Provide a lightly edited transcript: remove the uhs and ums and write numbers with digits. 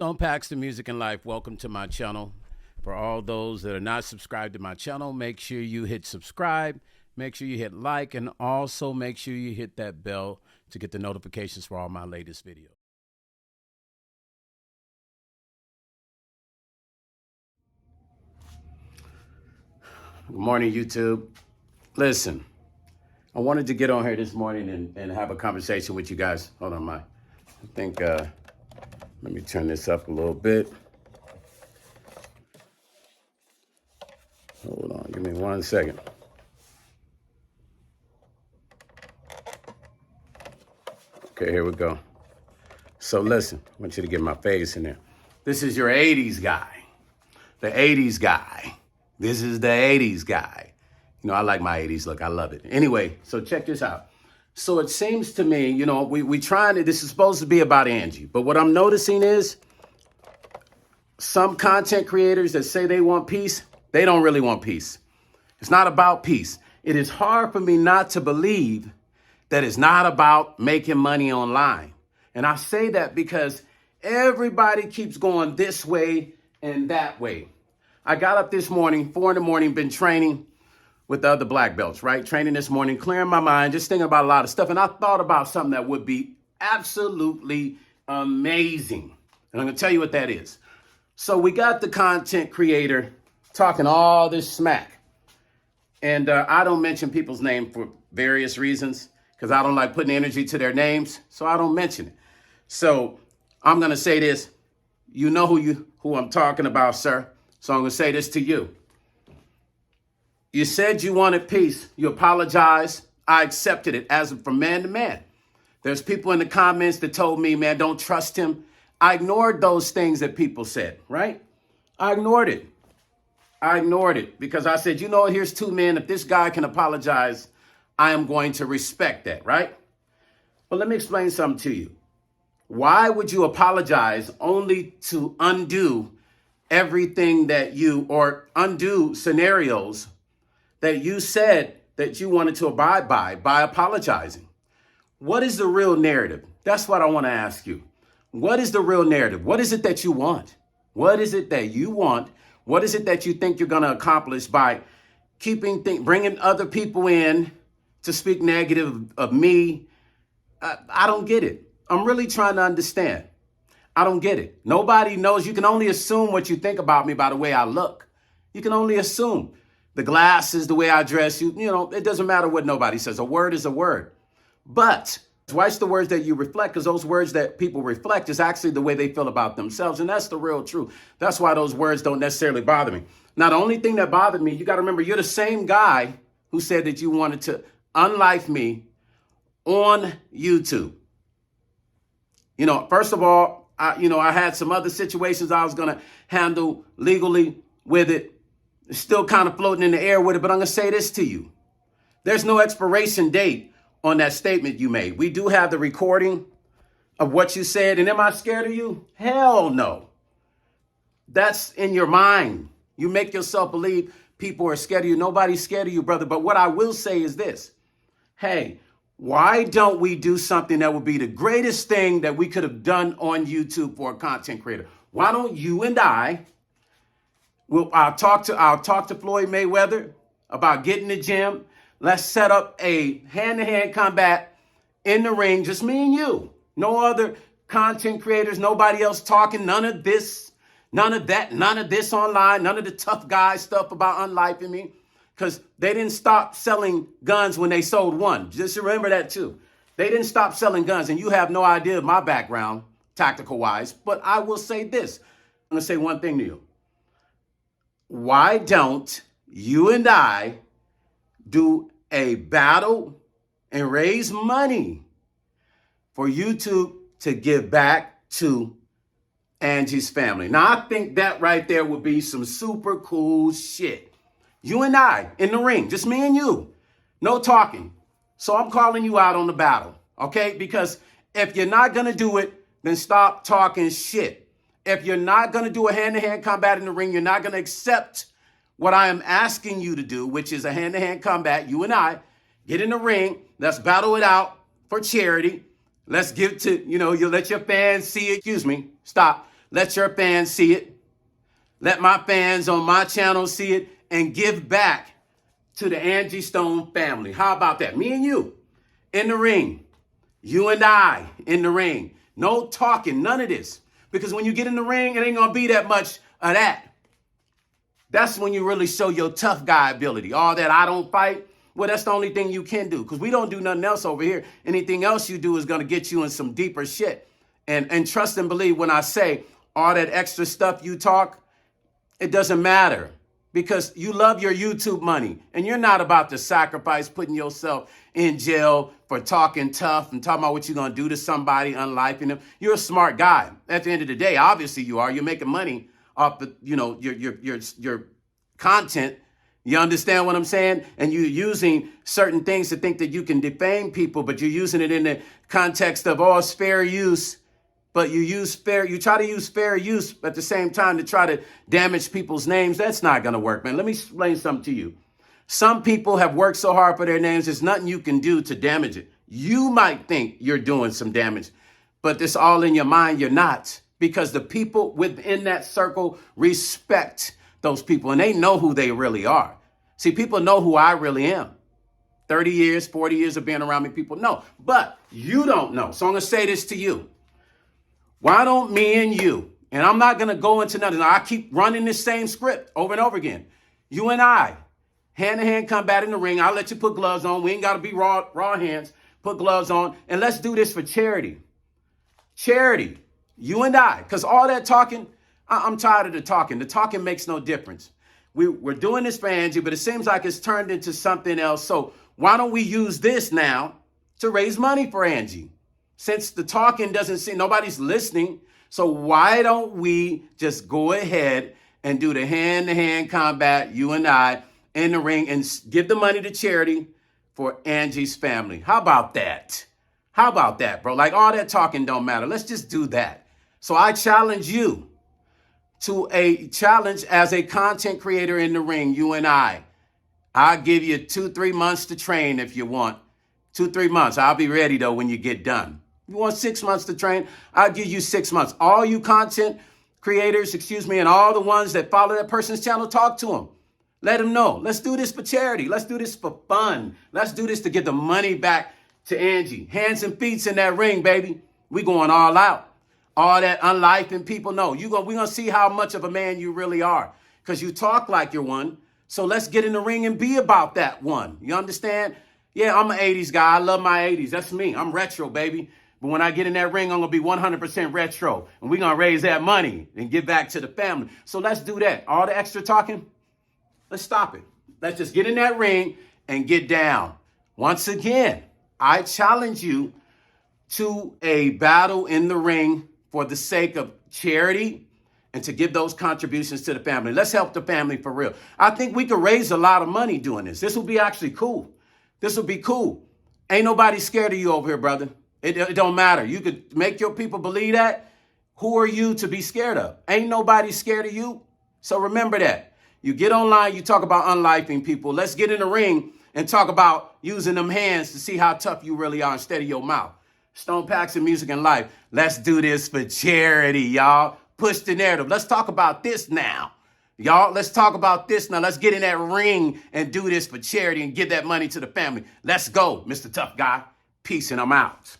Stone Paxton Music and Life. Welcome to my channel. For all those that are not subscribed to my channel, make sure you hit subscribe, make sure you hit like, and also make sure you hit that bell to get the notifications for all my latest videos. Good morning, YouTube. Listen, I wanted to get on here this morning and have a conversation with you guys. Hold on, I think, let me turn this up a little bit. Hold on, give me 1 second. Okay, here we go. So listen, I want you to get my face in there. This is your 80s guy. The 80s guy. This is the 80s guy. You know, I like my 80s look. I love it. Anyway, so check this out. So it seems to me, you know, we trying to, this is supposed to be about Angie. But what I'm noticing is some content creators that say they want peace, they don't really want peace. It's not about peace. It is hard for me not to believe that it's not about making money online. And I say that because everybody keeps going this way and that way. I got up this morning, 4 in the morning, been training with the other black belts, right? Training this morning, clearing my mind, just thinking about a lot of stuff. And I thought about something that would be absolutely amazing. And I'm going to tell you what that is. So we got the content creator talking all this smack. And I don't mention people's name for various reasons because I don't like putting energy to their names. So I don't mention it. So I'm going to say this. You know who I'm talking about, sir. So I'm going to say this to you. You said you wanted peace. You apologized. I accepted it as from man to man. There's people in the comments that told me, man, don't trust him. I ignored those things that people said, right? I ignored it. I ignored it because I said, you know what? Here's 2 men. If this guy can apologize, I am going to respect that, right? But let me explain something to you. Why would you apologize only to undo everything that or undo scenarios that you said that you wanted to abide by apologizing? What is the real narrative? That's what I want to ask you. What is the real narrative? What is it that you want? What is it that you want? What is it that you think you're going to accomplish by bringing other people in to speak negative of me? I don't get it. I'm really trying to understand. I don't get it. Nobody knows. You can only assume what you think about me by the way I look. You can only assume. The glasses, the way I dress, you know, it doesn't matter what nobody says. A word is a word. But watch the words that you reflect, because those words that people reflect is actually the way they feel about themselves. And that's the real truth. That's why those words don't necessarily bother me. Now, the only thing that bothered me, you got to remember, you're the same guy who said that you wanted to unlife me on YouTube. You know, first of all, I had some other situations I was going to handle legally with it. It's still kind of floating in the air with it, but I'm going to say this to you. There's no expiration date on that statement you made. We do have the recording of what you said. And am I scared of you? Hell no. That's in your mind. You make yourself believe people are scared of you. Nobody's scared of you, brother. But what I will say is this. Hey, why don't we do something that would be the greatest thing that we could have done on YouTube for a content creator? Why don't you and I'll talk to Floyd Mayweather about getting the gym. Let's set up a hand-to-hand combat in the ring, just me and you. No other content creators, nobody else talking, none of this, none of that, none of this online, none of the tough guy stuff about unlifing me, because they didn't stop selling guns when they sold one. Just remember that too. They didn't stop selling guns, and you have no idea of my background, tactical-wise, but I will say this. I'm going to say one thing to you. Why don't you and I do a battle and raise money for YouTube to give back to Angie's family? Now, I think that right there would be some super cool shit. You and I in the ring, just me and you, no talking. So I'm calling you out on the battle, okay? Because if you're not going to do it, then stop talking shit. If you're not going to do a hand-to-hand combat in the ring, you're not going to accept what I am asking you to do, which is a hand-to-hand combat. You and I get in the ring. Let's battle it out for charity. Let's give to, you let your fans see it. Excuse me. Stop. Let your fans see it. Let my fans on my channel see it and give back to the Mpxone family. How about that? Me and you in the ring. You and I in the ring. No talking, none of this. Because when you get in the ring, it ain't going to be that much of that. That's when you really show your tough guy ability. All that I don't fight, well, that's the only thing you can do. Because we don't do nothing else over here. Anything else you do is going to get you in some deeper shit. And trust and believe when I say all that extra stuff you talk, it doesn't matter. Because you love your YouTube money. And you're not about to sacrifice putting yourself in jail for talking tough and talking about what you're going to do to somebody, unlifing them. You're a smart guy. At the end of the day, obviously you are. You're making money off the, your content. You understand what I'm saying? And you're using certain things to think that you can defame people, but you're using it in the context of, oh, it's fair use. But you try to use fair use at the same time to try to damage people's names. That's not going to work, man. Let me explain something to you. Some people have worked so hard for their names, there's nothing you can do to damage it. You might think you're doing some damage, but it's all in your mind. You're not, because the people within that circle respect those people and they know who they really are. See, people know who I really am. 30 years, 40 years of being around me, people know, but you don't know. So I'm going to say this to you. Why don't me and you, and I'm not going to go into nothing. I keep running this same script over and over again. You and I, hand-to-hand combat in the ring. I'll let you put gloves on. We ain't got to be raw hands. Put gloves on. And let's do this for charity. Charity. You and I. Because all that talking, I'm tired of the talking. The talking makes no difference. We're doing this for Angie, but it seems like it's turned into something else. So why don't we use this now to raise money for Angie? Since the talking doesn't seem, nobody's listening. So why don't we just go ahead and do the hand-to-hand combat, you and I, in the ring, and give the money to charity for Angie's family? How about that? How about that, bro? Like, all that talking don't matter. Let's just do that. So I challenge you to a challenge as a content creator in the ring, you and I. I'll give you 2-3 months to train if you want. 2-3 months. I'll be ready, though, when you get done. You want 6 months to train? I'll give you 6 months. All you content creators, and all the ones that follow that person's channel, talk to them. Let them know. Let's do this for charity. Let's do this for fun. Let's do this to get the money back to Angie. Hands and feet in that ring, baby. We going all out. All that unlifing people know. We're going to see how much of a man you really are, because you talk like you're one. So let's get in the ring and be about that one. You understand? Yeah, I'm an 80s guy. I love my 80s. That's me. I'm retro, baby. But when I get in that ring, I'm going to be 100% retro. And we're going to raise that money and give back to the family. So let's do that. All the extra talking, let's stop it. Let's just get in that ring and get down. Once again, I challenge you to a battle in the ring for the sake of charity and to give those contributions to the family. Let's help the family for real. I think we could raise a lot of money doing this. This will be actually cool. This will be cool. Ain't nobody scared of you over here, brother. It don't matter. You could make your people believe that. Who are you to be scared of? Ain't nobody scared of you. So remember that. You get online, you talk about unlifing people. Let's get in the ring and talk about using them hands to see how tough you really are instead of your mouth. Stone Paxton Music and Life. Let's do this for charity, y'all. Push the narrative. Let's talk about this now. Y'all, let's talk about this now. Let's get in that ring and do this for charity and give that money to the family. Let's go, Mr. Tough Guy. Peace, and I'm out.